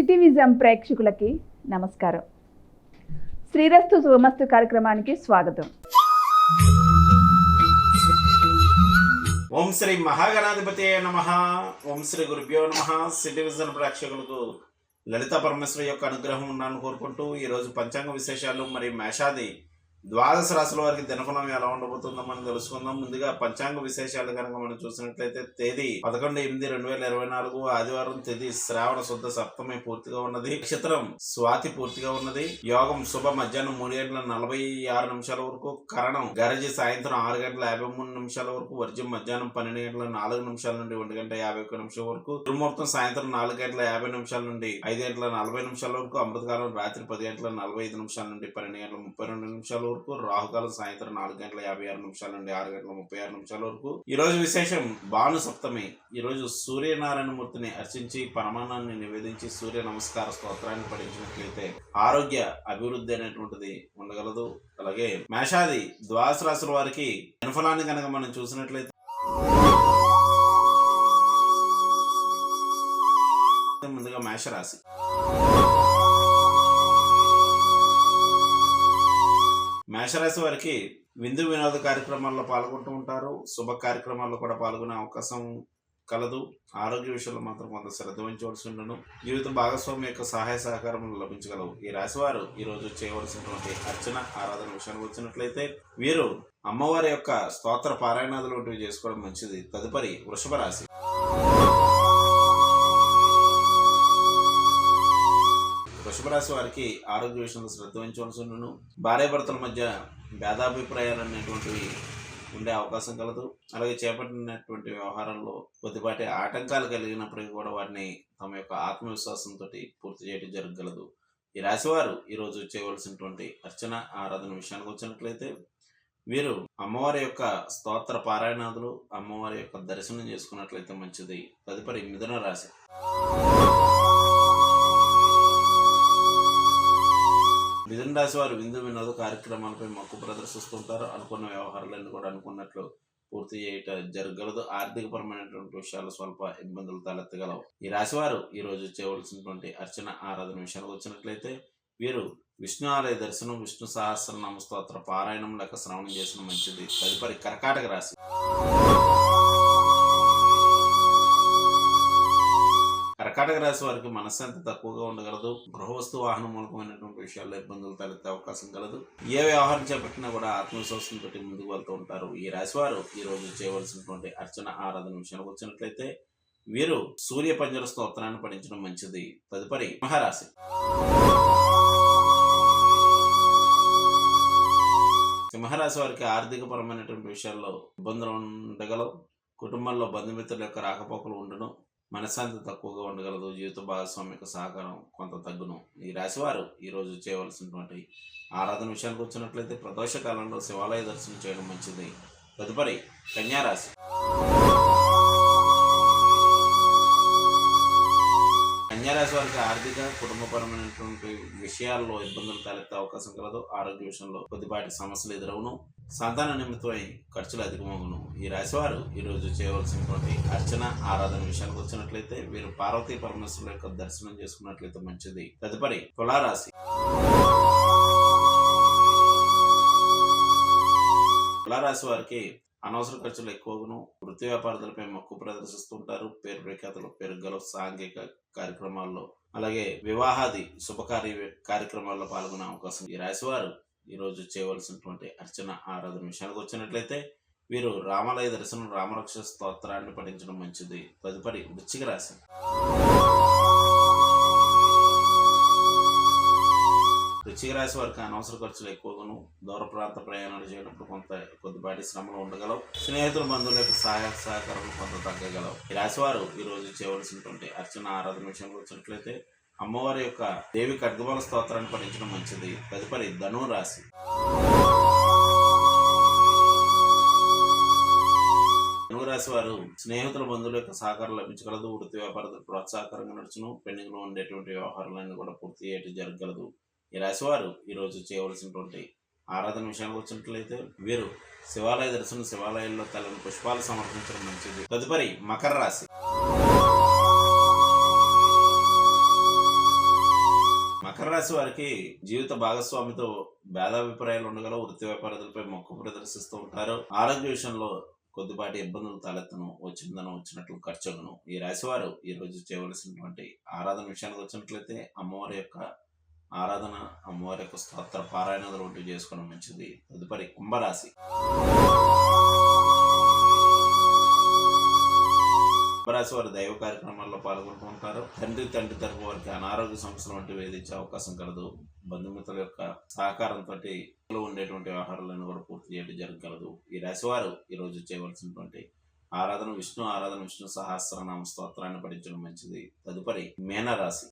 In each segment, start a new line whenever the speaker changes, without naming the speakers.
City vision ప్రేక్షకులకి నమస్కారం. శ్రీరస్తు శుభమస్తు కార్యక్రమానికి స్వాగతం.
ఓం శ్రీ మహాగణాధిపతి నమః. ఓం శ్రీ గురుభ్యో నమః. సిటీ విజన్ ప్రేక్షకులకు లలిత పరమేశ్వరి యొక్క అనుగ్రహం ఉండాలని కోరుకుంటూ ఈరోజు పంచాంగ విశేషాలు మరియు మేషాది ద్వాదశ రాశుల వారికి దినఫలం ఎలా ఉండబోతుందో మనం తెలుసుకుందాం. ముందుగా పంచాంగ విశేషాలు కనుక మనం చూసినట్లయితే తేదీ 11/8/2024 ఆదివారం, తేదీ శ్రావణ శుద్ధ సప్తమి పూర్తిగా ఉన్నది, నక్షత్రం స్వాతి పూర్తిగా ఉన్నది, యోగం శుభ మధ్యాహ్నం 3:46 వరకు, కరణం గరజి సాయంత్రం 6:53 వరకు, వర్జ్యం మధ్యాహ్నం 12:04 నుండి 1:51 వరకు, దుర్ముహూర్తం సాయంత్రం 4:50 నుండి 5:40 వరకు, అమృతకాలం రాత్రి 10:45 నుండి 12:32 వరకు, రాహుకాలం సాయంత్రం 4:56 నుండి 6:36 వరకు. ఈ రోజు విశేషం భాను సప్తమి. ఈ రోజు సూర్యనారాయణమూర్తిని అర్చించి పరమాన్నాన్ని నివేదించి సూర్య నమస్కార స్తోత్రాన్ని పఠించినట్లయితే ఆరోగ్య అభివృద్ధి అనేటువంటిది ఉండగలదు. అలాగే మేషాది ద్వాదశ రాశుల వారికి దినఫలాన్ని కనుక మనం చూసినట్లయితే ముందుగా మేషరాశి. మేషరాశి వారికి విందు వినోద కార్యక్రమాల్లో పాల్గొంటూ ఉంటారు. శుభ కార్యక్రమాల్లో కూడా పాల్గొనే అవకాశం కలదు. ఆరోగ్య విషయంలో మాత్రం కొంత శ్రద్ధ వహించవలసి ఉండను. జీవిత భాగస్వామి యొక్క సహాయ సహకారములు లభించగలవు. ఈ రాశి వారు ఈ రోజు చేయవలసినటువంటి అర్చన ఆరాధన విషయానికి వచ్చినట్లయితే వీరు అమ్మవారి యొక్క స్తోత్ర పారాయణాదులు వంటివి చేసుకోవడం మంచిది. తదుపరి వృషభ రాశి. వృషభ రాశి వారికి ఆరోగ్య విషయంలో శ్రద్ధ వహించవలసి ఉండను. భార్యాభర్తల మధ్య భేదాభిప్రాయాలు అనేటువంటివి ఉండే అవకాశం కలదు. అలాగే చేపట్టినటువంటి వ్యవహారంలో కొద్దిపాటి ఆటంకాలు కలిగినప్పటికీ కూడా వాటిని తమ యొక్క ఆత్మవిశ్వాసంతో పూర్తి చేయడం జరగగలదు. ఈ రాశివారు ఈరోజు చేయవలసినటువంటి అర్చన ఆరాధన విషయానికి వచ్చినట్లయితే వీరు అమ్మవారి యొక్క స్తోత్ర పారాయణాదులు, అమ్మవారి యొక్క దర్శనం చేసుకున్నట్లయితే మంచిది. తదుపరి మిథున రాశి. మిథున రాశి వారు విందు వినోద కార్యక్రమాలపై మక్కువ ప్రదర్శిస్తుంటారు. అనుకున్న వ్యవహారాలన్నీ కూడా అనుకున్నట్లు పూర్తి చేయటం జరగగలదు. ఆర్థిక పరమైనటువంటి విషయాలు స్వల్ప ఇబ్బందులు తలెత్తగలవు. ఈ రాశి వారు ఈ రోజు చేయవలసినటువంటి అర్చన ఆరాధన విషయానికి వచ్చినట్లయితే వీరు విష్ణు ఆలయ దర్శనం, విష్ణు సహస్రనామ స్తోత్ర పారాయణం లేక శ్రవణం చేసిన మంచిది. తదుపరి కర్కాటక రాశి. కర్కాటక రాశి వారికి మనశ్శాంతి తక్కువగా ఉండగలదు. గృహవస్తు వాహన మూలకమైనటువంటి విషయాల్లో ఇబ్బందులు తలెత్తే అవకాశం కలదు. ఏ వ్యవహారం చేపట్టినా కూడా ఆత్మవిశ్వాసంతో ముందుకు వెళ్తూ ఉంటారు. ఈ రాశి వారు ఈ రోజు చేయవలసినటువంటి అర్చన ఆరాధన విషయానికి వచ్చినట్లయితే వీరు సూర్య పంజర స్తోత్రాన్ని పఠించడం మంచిది. తదుపరి సింహరాశి. సింహరాశి వారికి ఆర్థిక పరమైనటువంటి విషయాల్లో ఇబ్బందులు ఉండగలవు. కుటుంబంలో బంధుమిత్రుల యొక్క రాకపోకలు ఉండను. మనశ్శాంతి తక్కువగా ఉండగలదు. జీవిత భాగస్వామి యొక్క సహకారం కొంత తగ్గును. ఈ రాశివారు ఈరోజు చేయవలసినటువంటి ఆరాధన విషయానికి వచ్చినట్లయితే ప్రదోష కాలంలో శివాలయ దర్శనం చేయడం మంచిది. తదుపరి కన్యారాశి. కన్యారాశి వారికి ఆర్థిక కుటుంబపరమైనటువంటి విషయాల్లో ఇబ్బందులు తలెత్తే అవకాశం కలదు. ఆరోగ్య విషయంలో కొద్దిపాటి సమస్యలు ఎదురవును. సంతాన నిమిత్తమై ఖర్చులు అధికమగును. ఈ రాశివారు ఈరోజు చేయవలసినటువంటి అర్చన ఆరాధన విషయానికి వచ్చినట్లయితే వీరు పార్వతీ పరమేశ్వరుల యొక్క దర్శనం చేసుకున్నట్లయితే మంచిది. తదుపరి తులారాశి. తులారాశి వారికి అనవసర ఖర్చులు ఎక్కువను. వృత్తి వ్యాపారాలపై మక్కువ ప్రదర్శిస్తుంటారు. పేరు ప్రఖ్యాతులు పెరగలవు. సాంఘిక కార్యక్రమాల్లో అలాగే వివాహాది శుభకార్య కార్యక్రమాల్లో పాల్గొనే అవకాశం. ఈ రాశివారు ఈ రోజు చేయవలసినటువంటి అర్చన ఆరాధన విషయానికి వచ్చినట్లయితే వీరు రామాలయ దర్శనం, రామరక్ష స్తోత్రాన్ని పఠించడం మంచిది. తదుపరి వృశ్చిక రాశి. వృశ్చిక రాశి వారికి అనవసర ఖర్చులు ఎక్కువగాను. దూర ప్రాంత ప్రయాణాలు చేయనప్పుడు కొద్దిపాటి శ్రమలు ఉండగలవు. స్నేహితుల బంధువుల యొక్క సహాయ సహకారం కొంత తగ్గగలవు. ఈ రాశి వారు ఈ రోజు చేయవలసినటువంటి అర్చన ఆరాధన విషయానికి వచ్చినట్లయితే అమ్మవారి యొక్క దేవి ఖడ్గబల స్తోత్రాన్ని పఠించడం మంచిది. తదుపరి ధను రాశి. ధను రాశి వారు స్నేహితుల బంధువుల యొక్క సహకారం లభించగలదు. వృత్తి వ్యాపారాలు ప్రోత్సాహకరంగా నడుచును. పెండింగ్ లో ఉండేటువంటి వ్యవహారాలన్నీ కూడా పూర్తి చేయడం జరగగలదు. ఈ రాశి వారు ఈ రోజు చేయవలసినటువంటి ఆరాధన విషయానికి వచ్చినట్లయితే వీరు శివాలయ దర్శనం, శివాలయాల్లో తెల్లని పుష్పాలు సమర్పించడం మంచిది. తదుపరి మకర రాశి. మకర రాశి వారికి జీవిత భాగస్వామితో భేదాభిప్రాయాలు ఉండగల వృత్తి వ్యాపారాలపై మొక్కు ప్రదర్శిస్తూ ఉంటారు. ఆరోగ్య విషయంలో కొద్దిపాటి ఇబ్బందులు తలెత్తను, వచ్చిందను వచ్చినట్లు ఖర్చులను. ఈ రాశి వారు ఈ రోజు చేయవలసినటువంటి ఆరాధన విషయానికి వచ్చినట్లయితే అమ్మవారి యొక్క ఆరాధన, అమ్మవారి యొక్క స్తోత్ర పారాయణాలు వంటివి చేసుకోవడం మంచిది. తదుపరి కుంభరాశి. కుంభరాశి వారి దైవ కార్యక్రమాల్లో పాల్గొంటూ ఉంటారు. తండ్రి తరపు వారికి అనారోగ్య సమస్యలు వంటివి వేధించే అవకాశం కలదు. బంధుమిత్రుల యొక్క సహకారంతో ఉండేటువంటి వ్యవహారాలను కూడా పూర్తి చేయడం జరగగలదు. ఈ రాశి వారు ఈ రోజు చేయవలసినటువంటి ఆరాధన విష్ణు సహస్రనామ స్తోత్రాన్ని పఠించడం మంచిది. తదుపరి మీనరాశి.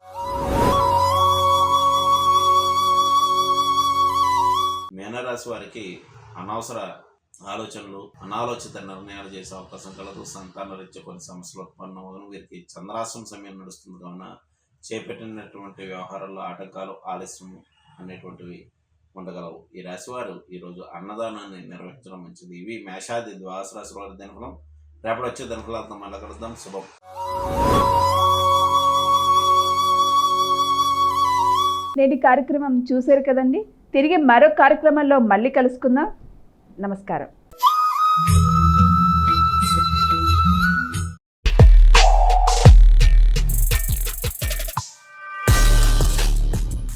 మీనరాశి వారికి అనవసర ఆలోచనలు, అనాలోచిత నిర్ణయాలు చేసే అవకాశం కలదు. సంతాన రీత్యా కొన్ని సమస్యలు ఉత్పన్నమవును. వీరికి చంద్రాశ్రమ సమయం నడుస్తుంది కావున చేపట్టినటువంటి వ్యవహారాల్లో ఆటంకాలు, ఆలస్యం అనేటువంటివి ఉండగలవు. ఈ రాశి వారు ఈరోజు అన్నదానాన్ని నిర్వహించడం మంచిది. ఇవి మేషాది ద్వాదశ రాశి వారి దినఫలం. రేపటి వచ్చే దినఫలాలతో మళ్ళీ కలుద్దాం. శుభం.
నేటి కార్యక్రమం చూశారు కదండి. తిరిగి మరో కార్యక్రమంలో మళ్ళీ కలుసుకుందాం. నమస్కారం.